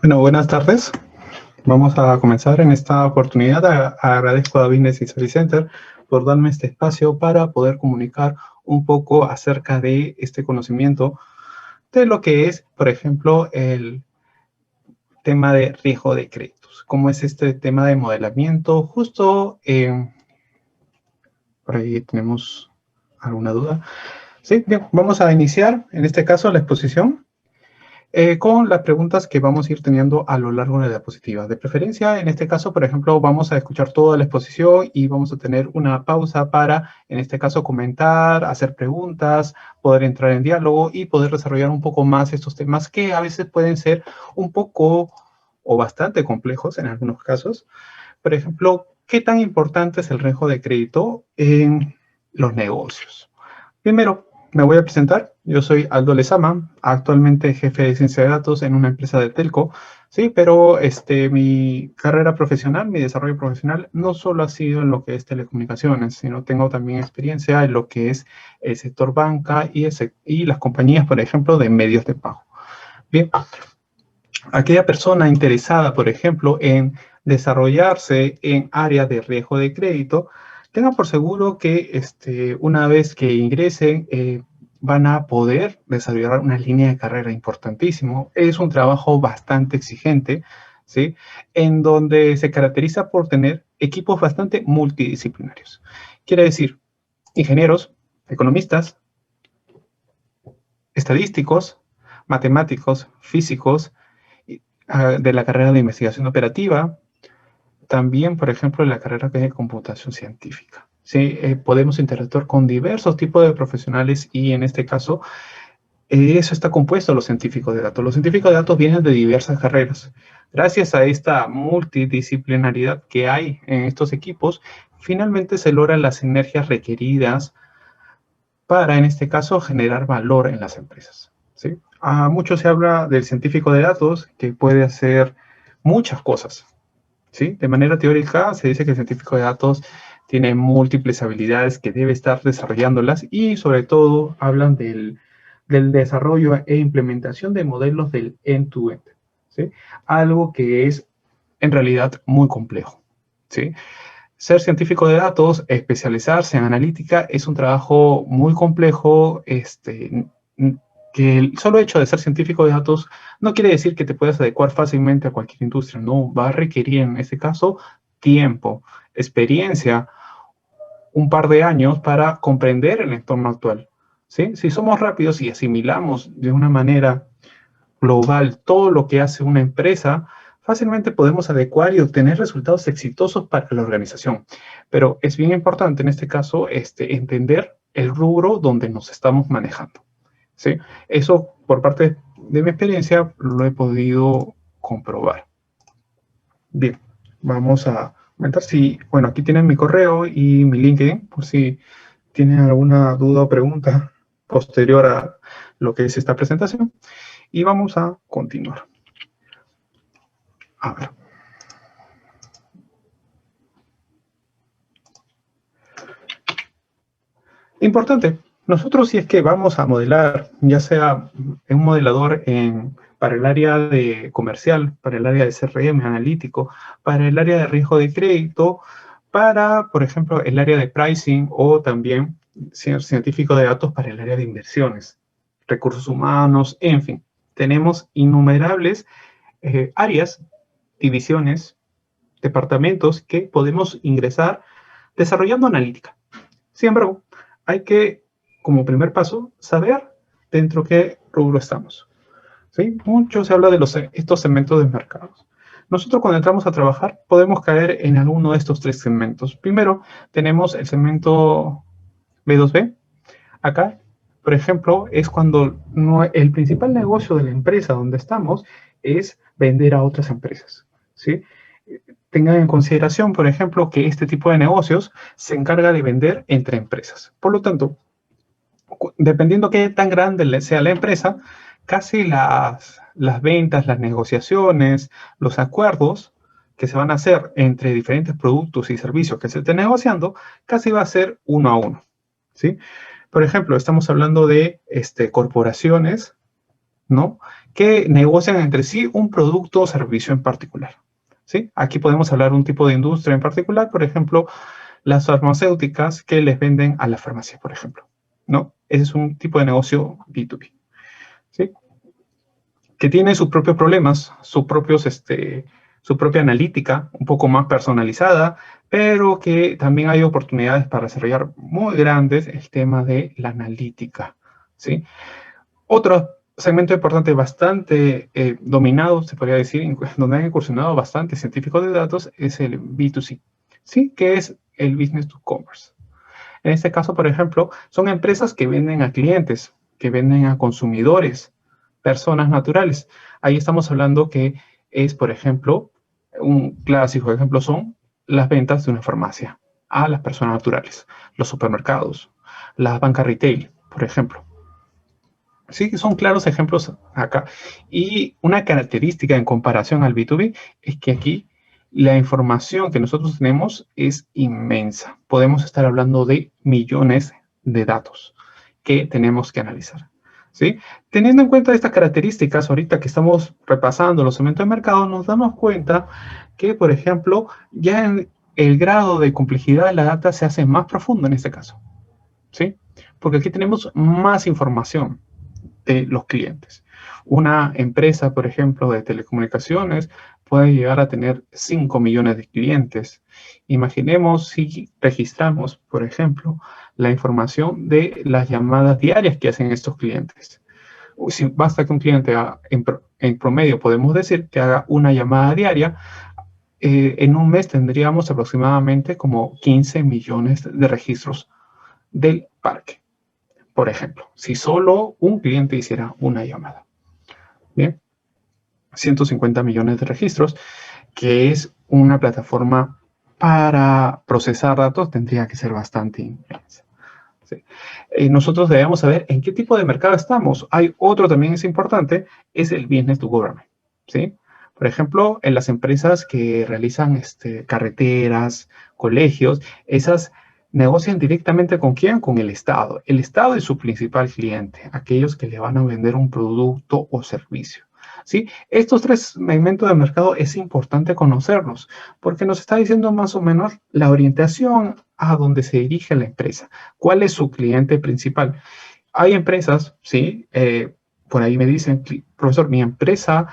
Bueno, buenas tardes. Vamos a comenzar en esta oportunidad. Agradezco a Business Study Center por darme este espacio para poder comunicar un poco acerca de este conocimiento de lo que es, por ejemplo, el tema de riesgo de créditos. ¿Cómo es este tema de modelamiento? Justo por ahí tenemos alguna duda. Sí, bien, vamos a iniciar en este caso la exposición. Con las preguntas que vamos a ir teniendo a lo largo de la diapositiva. De preferencia, en este caso, por ejemplo, vamos a escuchar toda la exposición y vamos a tener una pausa para, en este caso, comentar, hacer preguntas, poder entrar en diálogo y poder desarrollar un poco más estos temas que a veces pueden ser un poco o bastante complejos en algunos casos. Por ejemplo, ¿qué tan importante es el riesgo de crédito en los negocios? Primero, me voy a presentar. Yo soy Aldo Lezama, actualmente jefe de ciencia de datos en una empresa de telco, sí, pero mi carrera profesional, mi desarrollo profesional, no solo ha sido en lo que es telecomunicaciones, sino tengo también experiencia en lo que es el sector banca y las compañías, por ejemplo, de medios de pago. Bien, aquella persona interesada, por ejemplo, en desarrollarse en áreas de riesgo de crédito, tenga por seguro que una vez que ingresen, van a poder desarrollar una línea de carrera importantísimo. Es un trabajo bastante exigente, ¿sí? En donde se caracteriza por tener equipos bastante multidisciplinarios. Quiere decir, ingenieros, economistas, estadísticos, matemáticos, físicos, de la carrera de investigación operativa, también, por ejemplo, la carrera de computación científica. Sí, podemos interactuar con diversos tipos de profesionales y en este caso, eso está compuesto los científicos de datos. Los científicos de datos vienen de diversas carreras. Gracias a esta multidisciplinaridad que hay en estos equipos, finalmente se logran las sinergias requeridas para, en este caso, generar valor en las empresas. ¿Sí? Mucho se habla del científico de datos que puede hacer muchas cosas. ¿Sí? De manera teórica, se dice que el científico de datos tiene múltiples habilidades que debe estar desarrollándolas y sobre todo hablan del desarrollo e implementación de modelos del end-to-end. ¿Sí? Algo que es en realidad muy complejo. ¿Sí? Ser científico de datos, especializarse en analítica, es un trabajo muy complejo, que el solo hecho de ser científico de datos no quiere decir que te puedas adecuar fácilmente a cualquier industria, no, va a requerir en este caso tiempo, experiencia, un par de años para comprender el entorno actual. ¿Sí? Si somos rápidos y asimilamos de una manera global todo lo que hace una empresa, fácilmente podemos adecuar y obtener resultados exitosos para la organización. Pero es bien importante en este caso entender el rubro donde nos estamos manejando. ¿Sí? Eso, por parte de mi experiencia, lo he podido comprobar. Bien, vamos a comentar si, bueno, aquí tienen mi correo y mi LinkedIn, por si tienen alguna duda o pregunta posterior a lo que es esta presentación. Y vamos a continuar. A ver. Importante. Nosotros si es que vamos a modelar, ya sea en un modelador para el área de comercial, para el área de CRM analítico, para el área de riesgo de crédito, para, por ejemplo, el área de pricing o también ser científico de datos para el área de inversiones, recursos humanos, en fin. Tenemos innumerables áreas, divisiones, departamentos que podemos ingresar desarrollando analítica. Sin embargo, hay que, como primer paso, saber dentro de qué rubro estamos. ¿Sí? Mucho se habla de estos segmentos de mercados. Nosotros cuando entramos a trabajar podemos caer en alguno de estos tres segmentos. Primero, tenemos el segmento B2B. Acá, por ejemplo, es cuando el principal negocio de la empresa donde estamos es vender a otras empresas. ¿Sí? Tengan en consideración, por ejemplo, que este tipo de negocios se encarga de vender entre empresas. Por lo tanto, dependiendo qué tan grande sea la empresa, casi las ventas, las negociaciones, los acuerdos que se van a hacer entre diferentes productos y servicios que se estén negociando, casi va a ser uno a uno. ¿Sí? Por ejemplo, estamos hablando de corporaciones ¿no? Que negocian entre sí un producto o servicio en particular, ¿sí? Aquí podemos hablar de un tipo de industria en particular, por ejemplo, las farmacéuticas que les venden a las farmacias, por ejemplo, ¿no? Ese es un tipo de negocio B2B, ¿sí? Que tiene sus propios problemas, su propia analítica, un poco más personalizada, pero que también hay oportunidades para desarrollar muy grandes el tema de la analítica, ¿sí? Otro segmento importante, bastante dominado, se podría decir, donde han incursionado bastantes científicos de datos, es el B2C, ¿sí? Que es el Business to Commerce. En este caso, por ejemplo, son empresas que venden a clientes, que venden a consumidores, personas naturales. Ahí estamos hablando que es, por ejemplo, un clásico ejemplo son las ventas de una farmacia a las personas naturales, los supermercados, las bancas retail, por ejemplo. Sí, son claros ejemplos acá. Y una característica en comparación al B2B es que aquí la información que nosotros tenemos es inmensa. Podemos estar hablando de millones de datos que tenemos que analizar. ¿Sí? Teniendo en cuenta estas características, ahorita que estamos repasando los segmentos de mercado, nos damos cuenta que, por ejemplo, ya en el grado de complejidad de la data se hace más profundo en este caso. ¿Sí? Porque aquí tenemos más información de los clientes. Una empresa, por ejemplo, de telecomunicaciones puede llegar a tener 5 millones de clientes. Imaginemos si registramos, por ejemplo, la información de las llamadas diarias que hacen estos clientes. Si basta que un cliente haga, en promedio podemos decir que haga una llamada diaria, en un mes tendríamos aproximadamente como 15 millones de registros del parque. Por ejemplo, si solo un cliente hiciera una llamada. Bien, 150 millones de registros, que es una plataforma para procesar datos, tendría que ser bastante inmensa. ¿Sí? Nosotros debemos saber en qué tipo de mercado estamos. Hay otro también es importante, es el business to government. ¿Sí? Por ejemplo, en las empresas que realizan carreteras, colegios, esas negocian directamente con quién, con el Estado. El Estado es su principal cliente, aquellos que le van a vender un producto o servicio. ¿Sí? Estos tres segmentos de mercado es importante conocerlos porque nos está diciendo más o menos la orientación a donde se dirige la empresa, cuál es su cliente principal. Hay empresas, ¿sí? Por ahí me dicen, profesor, mi empresa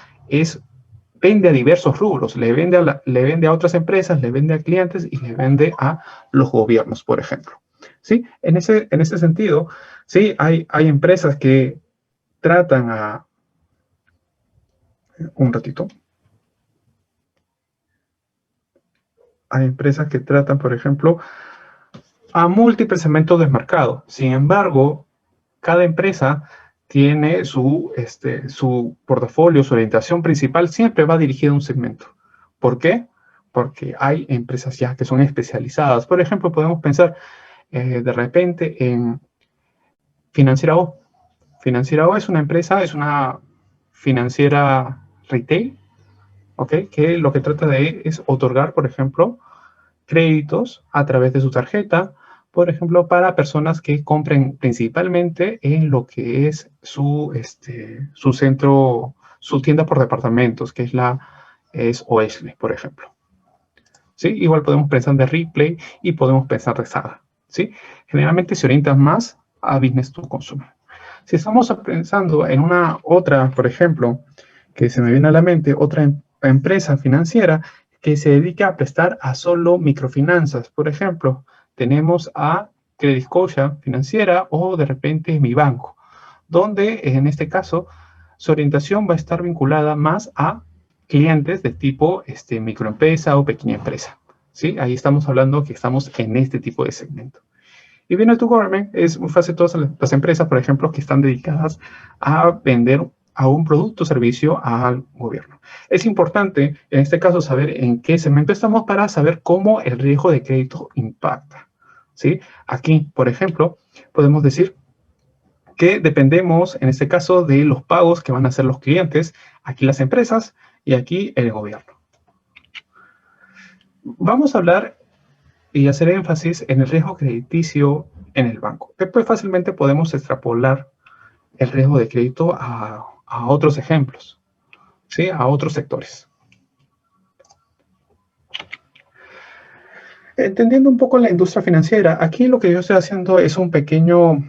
vende a diversos rubros, le vende a otras empresas, le vende a clientes y le vende a los gobiernos, por ejemplo. ¿Sí? En ese sentido, sí, hay empresas que tratan a... Un ratito. Hay empresas que tratan, por ejemplo, a múltiples segmentos del mercado. Sin embargo, cada empresa tiene su portafolio, su orientación principal siempre va dirigida a un segmento. ¿Por qué? Porque hay empresas ya que son especializadas. Por ejemplo, podemos pensar de repente en Financiera O. Financiera O es una empresa, es una financiera retail, ¿ok? Que lo que trata de es otorgar, por ejemplo, créditos a través de su tarjeta, por ejemplo, para personas que compren principalmente en lo que es su centro, su tienda por departamentos, que es Oesle, por ejemplo. ¿Sí? Igual podemos pensar de Ripley y podemos pensar de Saga. ¿Sí? Generalmente se orientan más a business to consumer. Si estamos pensando en una otra, por ejemplo, que se me viene a la mente, otra empresa financiera que se dedica a prestar a solo microfinanzas. Por ejemplo, tenemos a Credit Scotia Financiera o de repente Mi Banco, donde en este caso su orientación va a estar vinculada más a clientes de tipo microempresa o pequeña empresa. ¿Sí? Ahí estamos hablando que estamos en este tipo de segmento. Y Business to Government es muy fácil, todas las empresas, por ejemplo, que están dedicadas a vender a un producto o servicio al gobierno. Es importante, en este caso, saber en qué segmento estamos para saber cómo el riesgo de crédito impacta. ¿Sí? Aquí, por ejemplo, podemos decir que dependemos, en este caso, de los pagos que van a hacer los clientes, aquí las empresas y aquí el gobierno. Vamos a hablar y hacer énfasis en el riesgo crediticio en el banco. Después fácilmente podemos extrapolar el riesgo de crédito a a otros ejemplos, ¿sí? A otros sectores. Entendiendo un poco la industria financiera, aquí lo que yo estoy haciendo es un pequeño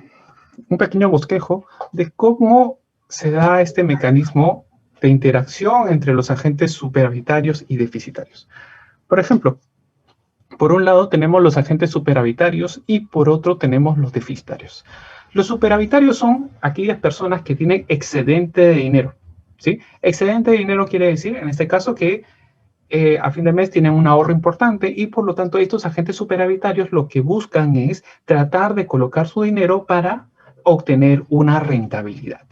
bosquejo de cómo se da este mecanismo de interacción entre los agentes superavitarios y deficitarios. Por ejemplo, por un lado tenemos los agentes superavitarios y por otro tenemos los deficitarios. Los superavitarios son aquellas personas que tienen excedente de dinero, ¿sí? Excedente de dinero quiere decir, en este caso, que a fin de mes tienen un ahorro importante y por lo tanto estos agentes superavitarios lo que buscan es tratar de colocar su dinero para obtener una rentabilidad.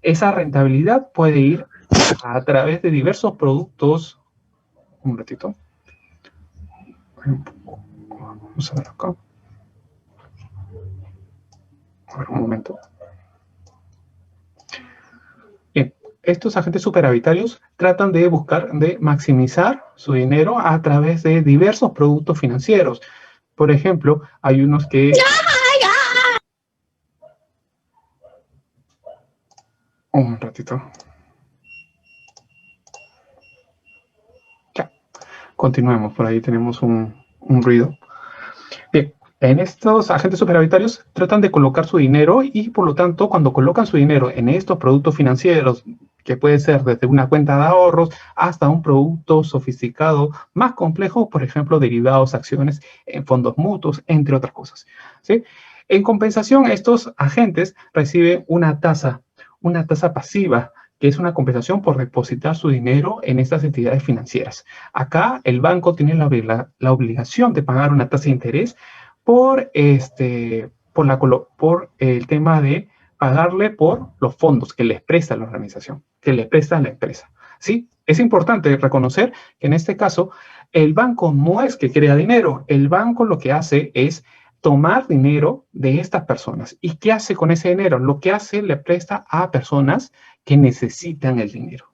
Esa rentabilidad puede ir a través de diversos productos. Un ratito. Vamos a ver acá. A ver, un momento. Bien, estos agentes superavitarios tratan de buscar, de maximizar su dinero a través de diversos productos financieros. Por ejemplo, hay unos que... Un ratito. Ya, continuemos, por ahí tenemos un ruido. Bien, en estos agentes superavitarios tratan de colocar su dinero y por lo tanto cuando colocan su dinero en estos productos financieros, que puede ser desde una cuenta de ahorros hasta un producto sofisticado más complejo, por ejemplo, derivados, acciones en fondos mutuos, entre otras cosas, ¿sí? En compensación, estos agentes reciben una tasa pasiva, que es una compensación por depositar su dinero en estas entidades financieras. Acá el banco tiene la obligación de pagar una tasa de interés por el tema de pagarle por los fondos que les presta la organización, que le presta la empresa. ¿Sí? Es importante reconocer que en este caso el banco no es que crea dinero, el banco lo que hace es tomar dinero de estas personas. ¿Y qué hace con ese dinero? Lo que hace, le presta a personas que necesitan el dinero.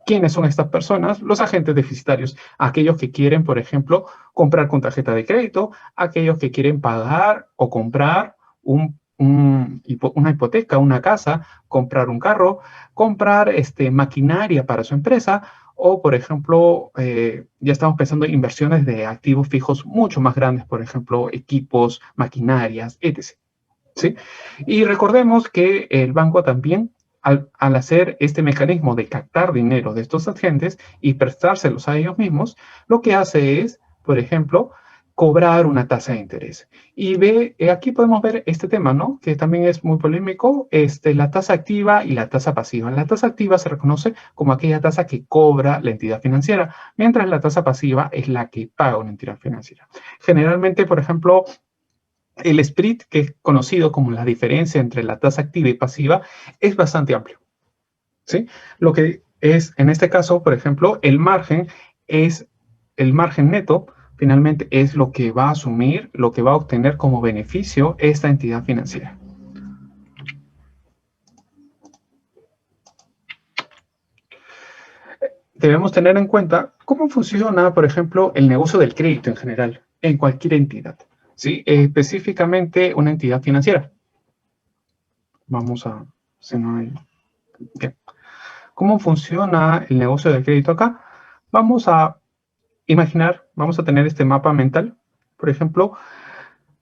¿Quiénes son estas personas? Los agentes deficitarios, aquellos que quieren, por ejemplo, comprar con tarjeta de crédito, aquellos que quieren pagar o comprar una hipoteca, una casa, comprar un carro, comprar maquinaria para su empresa o, por ejemplo, ya estamos pensando en inversiones de activos fijos mucho más grandes, por ejemplo, equipos, maquinarias, etc. ¿Sí? Y recordemos que el banco también, al hacer este mecanismo de captar dinero de estos agentes y prestárselos a ellos mismos, lo que hace es, por ejemplo, cobrar una tasa de interés. Y aquí podemos ver este tema, ¿no? Que también es muy polémico, la tasa activa y la tasa pasiva. La tasa activa se reconoce como aquella tasa que cobra la entidad financiera, mientras la tasa pasiva es la que paga una entidad financiera. Generalmente, por ejemplo, el spread, que es conocido como la diferencia entre la tasa activa y pasiva, es bastante amplio, ¿sí? Lo que es, en este caso, por ejemplo, el margen neto, finalmente es lo que va a asumir, lo que va a obtener como beneficio esta entidad financiera. Debemos tener en cuenta cómo funciona, por ejemplo, el negocio del crédito en general, en cualquier entidad, ¿sí? Específicamente una entidad financiera. Vamos a, si no hay... Bien. ¿Cómo funciona el negocio del crédito acá? Vamos a imaginar, vamos a tener este mapa mental, por ejemplo,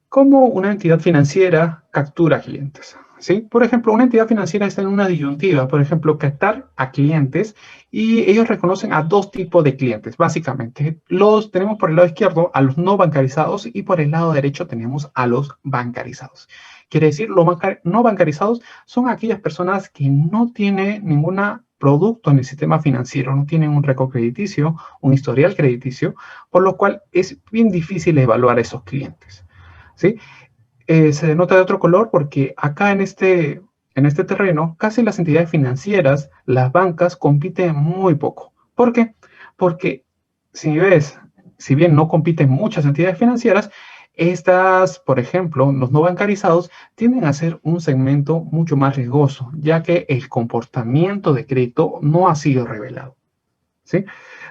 cómo una entidad financiera captura clientes, ¿sí? Por ejemplo, una entidad financiera está en una disyuntiva, por ejemplo, captar a clientes y ellos reconocen a dos tipos de clientes, básicamente. Los tenemos por el lado izquierdo a los no bancarizados y por el lado derecho tenemos a los bancarizados. Quiere decir, los no bancarizados son aquellas personas que no tienen ningún producto en el sistema financiero, no tienen un récord crediticio, un historial crediticio, por lo cual es bien difícil evaluar a esos clientes, ¿sí? Se denota de otro color porque acá en este terreno, casi las entidades financieras, las bancas, compiten muy poco. ¿Por qué? Porque si bien no compiten muchas entidades financieras, estas, por ejemplo, los no bancarizados, tienden a ser un segmento mucho más riesgoso, ya que el comportamiento de crédito no ha sido revelado, ¿sí?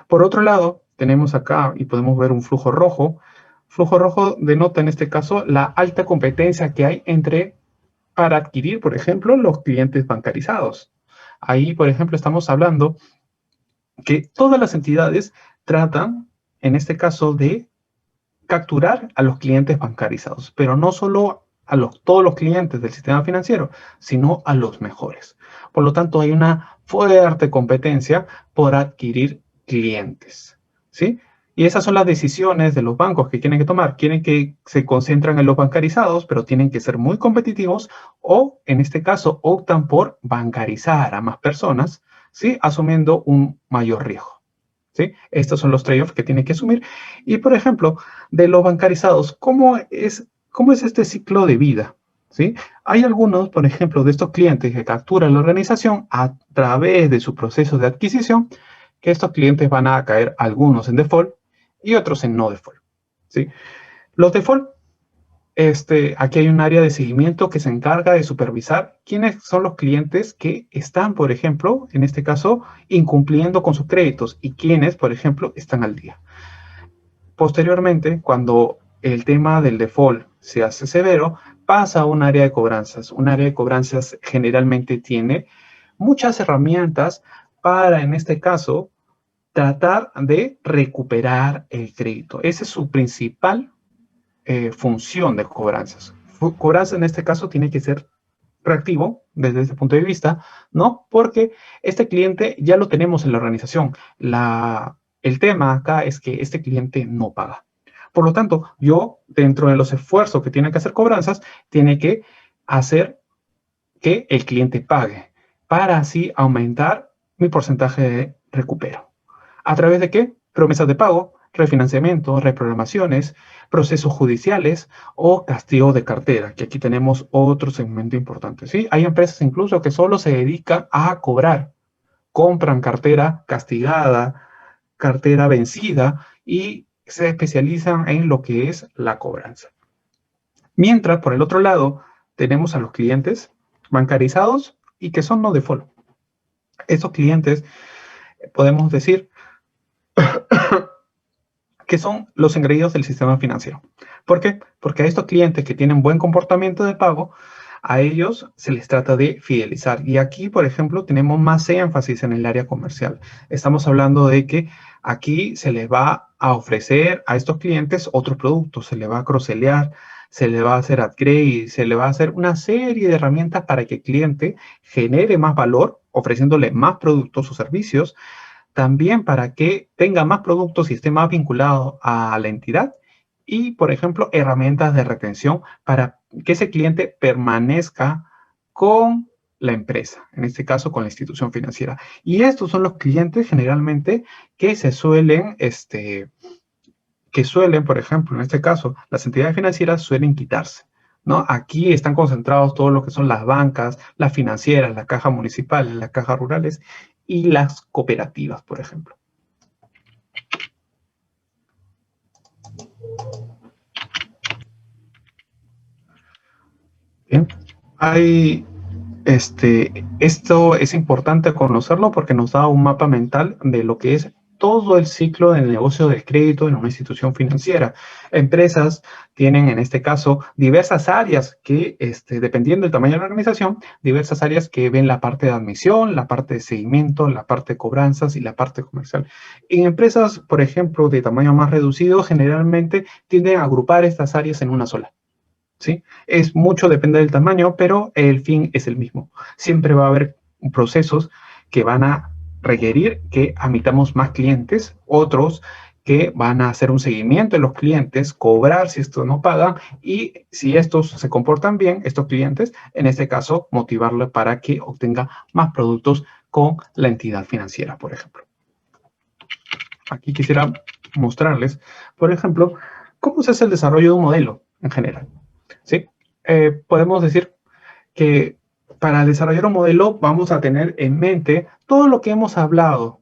Por otro lado, tenemos acá y podemos ver un flujo rojo. Flujo rojo denota en este caso la alta competencia que hay para adquirir, por ejemplo, los clientes bancarizados. Ahí, por ejemplo, estamos hablando que todas las entidades tratan, en este caso, de capturar a los clientes bancarizados, pero no solo a todos los clientes del sistema financiero, sino a los mejores. Por lo tanto, hay una fuerte competencia por adquirir clientes, ¿sí? Y esas son las decisiones de los bancos que tienen que tomar. Quieren que se concentren en los bancarizados, pero tienen que ser muy competitivos o, en este caso, optan por bancarizar a más personas, ¿sí? Asumiendo un mayor riesgo, ¿sí? Estos son los trade-offs que tienen que asumir. Y, por ejemplo, de los bancarizados, cómo es este ciclo de vida? ¿Sí? Hay algunos, por ejemplo, de estos clientes que capturan la organización a través de su proceso de adquisición, que estos clientes van a caer algunos en default y otros en no default, ¿sí? Los default, aquí hay un área de seguimiento que se encarga de supervisar quiénes son los clientes que están, por ejemplo, en este caso, incumpliendo con sus créditos y quiénes, por ejemplo, están al día. Posteriormente, cuando el tema del default se hace severo, pasa a un área de cobranzas. Un área de cobranzas generalmente tiene muchas herramientas para, en este caso, tratar de recuperar el crédito. Esa es su principal función de cobranzas. Cobranza en este caso tiene que ser reactivo desde ese punto de vista, ¿no? Porque este cliente ya lo tenemos en la organización. El tema acá es que este cliente no paga. Por lo tanto, yo, dentro de los esfuerzos que tiene que hacer cobranzas, tiene que hacer que el cliente pague para así aumentar mi porcentaje de recupero. ¿A través de qué? Promesas de pago, refinanciamiento, reprogramaciones, procesos judiciales o castigo de cartera, que aquí tenemos otro segmento importante, ¿sí? Hay empresas incluso que solo se dedican a cobrar, compran cartera castigada, cartera vencida y se especializan en lo que es la cobranza. Mientras, por el otro lado, tenemos a los clientes bancarizados y que son no default. Estos clientes, podemos decir, que son los engreídos del sistema financiero. ¿Por qué? Porque a estos clientes que tienen buen comportamiento de pago, a ellos se les trata de fidelizar. Y aquí, por ejemplo, tenemos más énfasis en el área comercial. Estamos hablando de que aquí se les va a ofrecer a estos clientes otros productos, se les va a cross-sellear, se le va a hacer upgrade, se le va a hacer una serie de herramientas para que el cliente genere más valor, ofreciéndole más productos o servicios, también para que tenga más productos y esté más vinculado a la entidad y, por ejemplo, herramientas de retención para que ese cliente permanezca con la empresa, en este caso con la institución financiera. Y estos son los clientes generalmente que suelen, por ejemplo, en este caso, las entidades financieras suelen quitarse, ¿no? Aquí están concentrados todo lo que son las bancas, las financieras, las cajas municipales, las cajas rurales y las cooperativas, por ejemplo. Bien. Esto es importante conocerlo porque nos da un mapa mental de lo que es todo el ciclo del negocio del crédito en una institución financiera. Empresas tienen, en este caso, diversas áreas que, dependiendo del tamaño de la organización, diversas áreas que ven la parte de admisión, la parte de seguimiento, la parte de cobranzas y la parte comercial. En empresas, por ejemplo, de tamaño más reducido, generalmente tienden a agrupar estas áreas en una sola. ¿Sí? Es mucho, depende del tamaño, pero el fin es el mismo. Siempre va a haber procesos que van a requerir que admitamos más clientes, otros que van a hacer un seguimiento de los clientes, cobrar si estos no pagan y si estos se comportan bien, estos clientes, en este caso, motivarle para que obtenga más productos con la entidad financiera, por ejemplo. Aquí quisiera mostrarles, por ejemplo, cómo se hace el desarrollo de un modelo en general. ¿Sí? Podemos decir que para desarrollar un modelo vamos a tener en mente todo lo que hemos hablado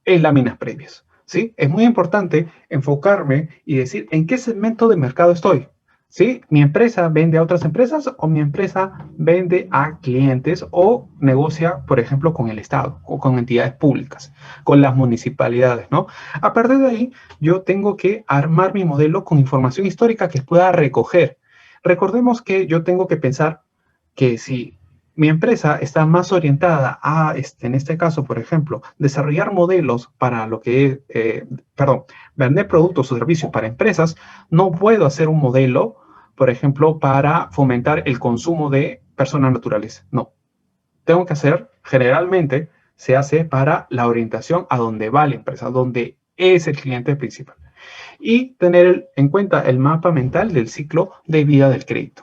en láminas previas. ¿Sí? Es muy importante enfocarme y decir en qué segmento de mercado estoy. ¿Sí? ¿Mi empresa vende a otras empresas o mi empresa vende a clientes o negocia, por ejemplo, con el Estado o con entidades públicas, con las municipalidades, ¿no? A partir de ahí, yo tengo que armar mi modelo con información histórica que pueda recoger. Recordemos que yo tengo que pensar que si mi empresa está más orientada a, en este caso, por ejemplo, desarrollar modelos para lo que es, vender productos o servicios para empresas, no puedo hacer un modelo, por ejemplo, para fomentar el consumo de personas naturales. No. Tengo que hacer, generalmente, se hace para la orientación a donde va la empresa, donde es el cliente principal. Y tener en cuenta el mapa mental del ciclo de vida del crédito.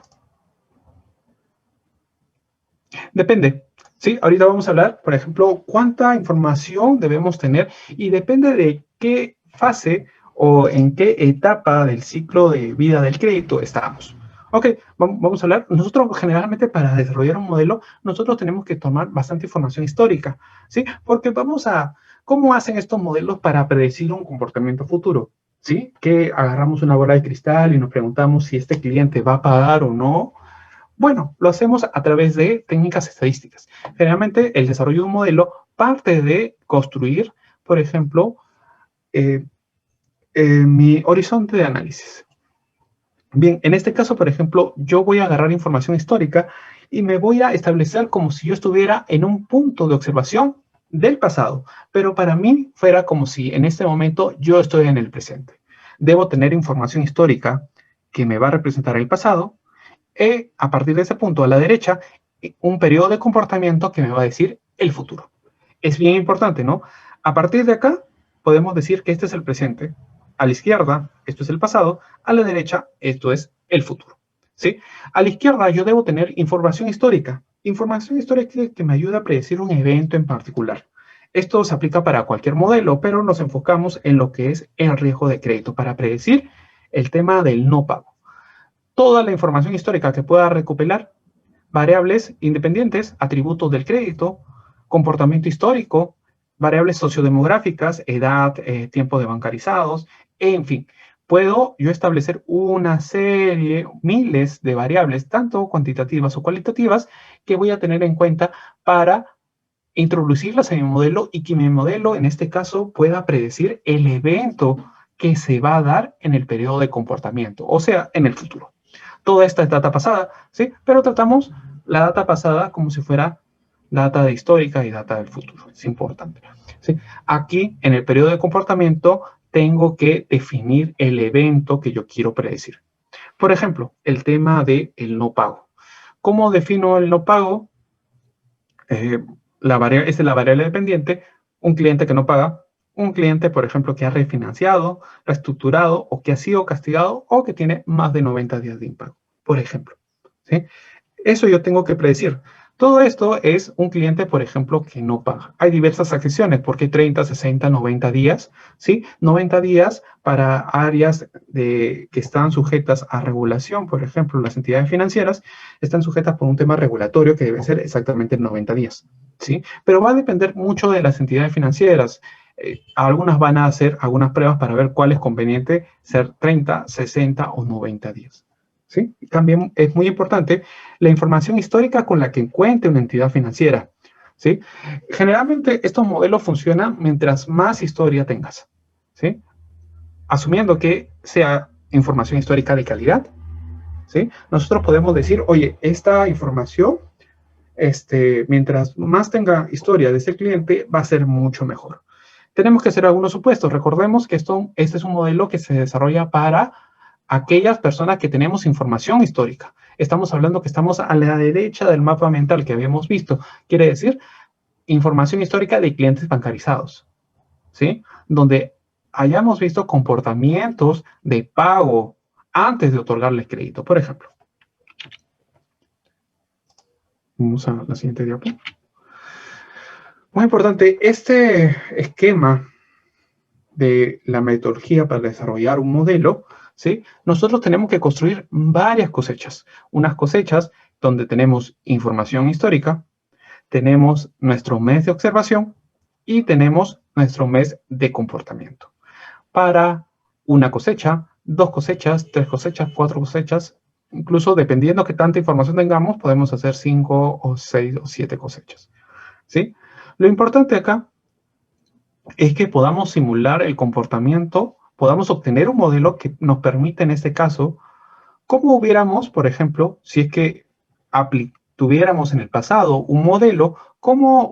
Depende. Sí, ahorita vamos a hablar, por ejemplo, cuánta información debemos tener y depende de qué fase o en qué etapa del ciclo de vida del crédito estamos. Ok, vamos a hablar. Nosotros generalmente para desarrollar un modelo, nosotros tenemos que tomar bastante información histórica, ¿sí? Porque vamos a, ¿cómo hacen estos modelos para predecir un comportamiento futuro? ¿Sí? Que agarramos una bola de cristal y nos preguntamos si este cliente va a pagar o no. Bueno, lo hacemos a través de técnicas estadísticas. Generalmente, el desarrollo de un modelo parte de construir, por ejemplo, mi horizonte de análisis. Bien, en este caso, por ejemplo, yo voy a agarrar información histórica y me voy a establecer como si yo estuviera en un punto de observación del pasado, pero para mí fuera como si en este momento yo estoy en el presente. Debo tener información histórica que me va a representar el pasado, a partir de ese punto a la derecha, un periodo de comportamiento que me va a decir el futuro. Es bien importante, ¿no? A partir de acá, podemos decir que este es el presente. A la izquierda, esto es el pasado. A la derecha, esto es el futuro. ¿Sí? A la izquierda, yo debo tener información histórica. Información histórica que me ayuda a predecir un evento en particular. Esto se aplica para cualquier modelo, pero nos enfocamos en lo que es el riesgo de crédito para predecir el tema del no pago. Toda la información histórica que pueda recopilar, variables independientes, atributos del crédito, comportamiento histórico, variables sociodemográficas, edad, tiempo de bancarizados, en fin. Puedo yo establecer una serie, miles de variables, tanto cuantitativas o cualitativas, que voy a tener en cuenta para introducirlas en mi modelo y que mi modelo, en este caso, pueda predecir el evento que se va a dar en el periodo de comportamiento, o sea, en el futuro. Toda esta es data pasada, ¿sí? Pero tratamos la data pasada como si fuera data de histórica y data del futuro. Es importante, ¿sí? Aquí, en el periodo de comportamiento, tengo que definir el evento que yo quiero predecir. Por ejemplo, el tema del no pago. ¿Cómo defino el no pago? Esta es la variable dependiente, un cliente que no paga, un cliente, por ejemplo, que ha refinanciado, reestructurado o que ha sido castigado o que tiene más de 90 días de impago, por ejemplo. ¿Sí? Eso yo tengo que predecir. Todo esto es un cliente, por ejemplo, que no paga. Hay diversas acciones, porque 30, 60, 90 días, ¿sí? 90 días para áreas que están sujetas a regulación, por ejemplo, las entidades financieras están sujetas por un tema regulatorio que debe ser exactamente 90 días, ¿sí? Pero va a depender mucho de las entidades financieras. Algunas van a hacer algunas pruebas para ver cuál es conveniente ser 30, 60 o 90 días. ¿Sí? También es muy importante la información histórica con la que cuente una entidad financiera. ¿Sí? Generalmente estos modelos funcionan mientras más historia tengas. ¿Sí? Asumiendo que sea información histórica de calidad. ¿Sí? Nosotros podemos decir, oye, esta información, mientras más tenga historia de ese cliente, va a ser mucho mejor. Tenemos que hacer algunos supuestos. Recordemos que este es un modelo que se desarrolla para aquellas personas que tenemos información histórica. Estamos hablando que estamos a la derecha del mapa mental que habíamos visto. Quiere decir, información histórica de clientes bancarizados, ¿sí? Donde hayamos visto comportamientos de pago antes de otorgarles crédito, por ejemplo. Vamos a la siguiente diapo. Muy importante, este esquema de la metodología para desarrollar un modelo, ¿sí? Nosotros tenemos que construir varias cosechas. Unas cosechas donde tenemos información histórica, tenemos nuestro mes de observación y tenemos nuestro mes de comportamiento. Para una cosecha, 2 cosechas, 3 cosechas, 4 cosechas, incluso dependiendo qué tanta información tengamos, podemos hacer 5 o 6 o 7 cosechas, ¿sí? Lo importante acá es que podamos simular el comportamiento, podamos obtener un modelo que nos permita en este caso, como hubiéramos, por ejemplo, si es que tuviéramos en el pasado un modelo, ¿cómo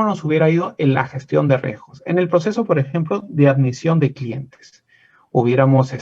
nos hubiera ido en la gestión de riesgos? En el proceso, por ejemplo, de admisión de clientes. Hubiéramos